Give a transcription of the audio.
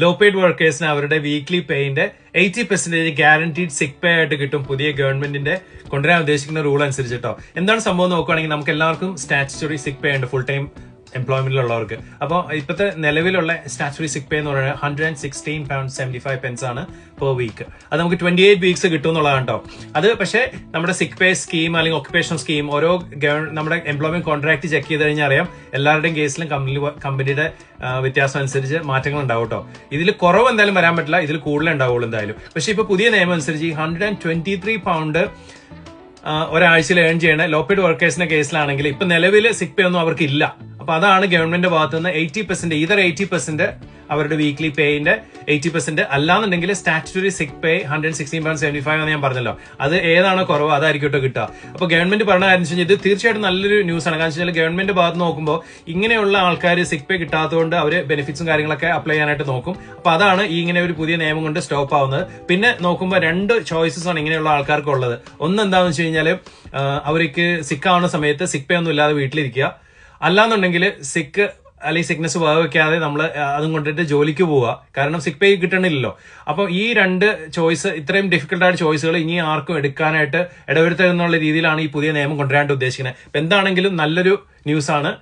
Law paid വർക്കേഴ്സിന് അവരുടെ weekly പേയിന്റെ 80% guaranteed സിക്ക് പേ ആയിട്ട് കിട്ടും പുതിയ ഗവൺമെന്റിന്റെ കൊണ്ടുവരാൻ ഉദ്ദേശിക്കുന്ന റൂൾ അനുസരിച്ച് കേട്ടോ. എന്താണ് സംഭവം നോക്കുകയാണെങ്കിൽ നമുക്ക് എല്ലാവർക്കും സ്റ്റാറ്റ്യൂട്ടറി സിക്ക് പേ ഉണ്ട് ഫുൾ ടൈം എംപ്ലോയ്മെന്റിലുള്ളവർക്ക്. അപ്പോൾ ഇപ്പോഴത്തെ നിലവിലുള്ള സ്റ്റാറ്റ്യൂട്ടറി സിക്ക് പേ എന്ന് പറയുന്നത് £116.75 ആണ് പെർ വീക്ക്. അത് നമുക്ക് 28 വീക്സ് കിട്ടും എന്നുള്ളതാണ് കേട്ടോ. അത് പക്ഷേ നമ്മുടെ സിക്ക് പേ സ്കീം അല്ലെങ്കിൽ ഒക്യുപേഷണൽ സ്കീം ഓരോ നമ്മുടെ എംപ്ലോയ്മെന്റ് കോൺട്രാക്ട് ചെക്ക് ചെയ്ത് കഴിഞ്ഞാൽ അറിയാം എല്ലാവരുടെയും കേസിലും കമ്പനിയുടെ വ്യത്യാസം അനുസരിച്ച് മാറ്റങ്ങൾ ഉണ്ടാവും കേട്ടോ. ഇതിൽ കുറവ് എന്തായാലും വരാൻ പറ്റില്ല, ഇതിൽ കൂടുതൽ ഉണ്ടാവുള്ളൂ എന്തായാലും. പക്ഷേ ഇപ്പൊ പുതിയ നിയമം അനുസരിച്ച് ഈ £123 ഒരാഴ്ചയിൽ ഏൺ ചെയ്യണ ലോ പെയ്ഡ് വർക്കേഴ്സിന്റെ കേസിലാണെങ്കിൽ ഇപ്പൊ നിലവിൽ സിക്ക് പേ ഒന്നും അവർക്ക് ഇല്ല. അപ്പൊ അതാണ് ഗവൺമെന്റിന്റെ ഭാഗത്ത് നിന്ന് 80% ഇതർ 80% അവരുടെ വീക്ക്ലി പേയിന്റെ 80%, അല്ലാന്നുണ്ടെങ്കിൽ സ്റ്റാറ്റ്യൂട്ടറി സിക്ക് പേ £116.75 എന്ന് ഞാൻ പറഞ്ഞല്ലോ. അത് ഏതാണോ കുറവ് അതായിരിക്കും കേട്ടോ കിട്ടുക. അപ്പൊ ഗവൺമെന്റ് പറഞ്ഞ കാര്യം വെച്ച് കഴിഞ്ഞാൽ ഇത് തീർച്ചയായിട്ടും നല്ലൊരു ന്യൂസ് ആണ്. കാരണം വെച്ചാൽ ഗവൺമെന്റ് ഭാഗത്ത് നോക്കുമ്പോൾ ഇങ്ങനെയുള്ള ആൾക്കാർ സിക്ക് പേ കിട്ടാത്തതുകൊണ്ട് അവര് ബെനിഫിറ്റ്സും കാര്യങ്ങളൊക്കെ അപ്ലൈ ചെയ്യാനായിട്ട് നോക്കും. അപ്പൊ അതാണ് ഈ ഇങ്ങനെ ഒരു പുതിയ നിയമം കൊണ്ട് സ്റ്റോപ്പ് ആവുന്നത്. പിന്നെ നോക്കുമ്പോൾ 2 ചോയ്സസ് ആണ് ഇങ്ങനെയുള്ള ആൾക്കാർക്ക് ഉള്ളത്. ഒന്ന് എന്താണെന്ന് വെച്ച് കഴിഞ്ഞാൽ അവർക്ക് സിക്ക് ആവുന്ന സമയത്ത് സിക്ക് പേ ഒന്നും ഇല്ലാതെ വീട്ടിലിരിക്കുക, അല്ലാന്നുണ്ടെങ്കിൽ സിക്ക് അല്ലെങ്കിൽ സിക്നസ് വയ്ക്കാതെ നമ്മൾ അതും കൊണ്ടിട്ട് ജോലിക്ക് പോവുക. കാരണം സിക്ക് പേ കിട്ടണില്ലല്ലോ. അപ്പൊ ഈ 2 ചോയ്സ്, ഇത്രയും ഡിഫിക്കൽട്ടായ ചോയ്സുകൾ ഇനി ആർക്കും എടുക്കാനായിട്ട് ഇടവരുത്തരുന്നുള്ള രീതിയിലാണ് ഈ പുതിയ നിയമം കൊണ്ടുവരാനായിട്ട് ഉദ്ദേശിക്കുന്നത്. അപ്പൊ എന്താണെങ്കിലും നല്ലൊരു ന്യൂസ് ആണ്.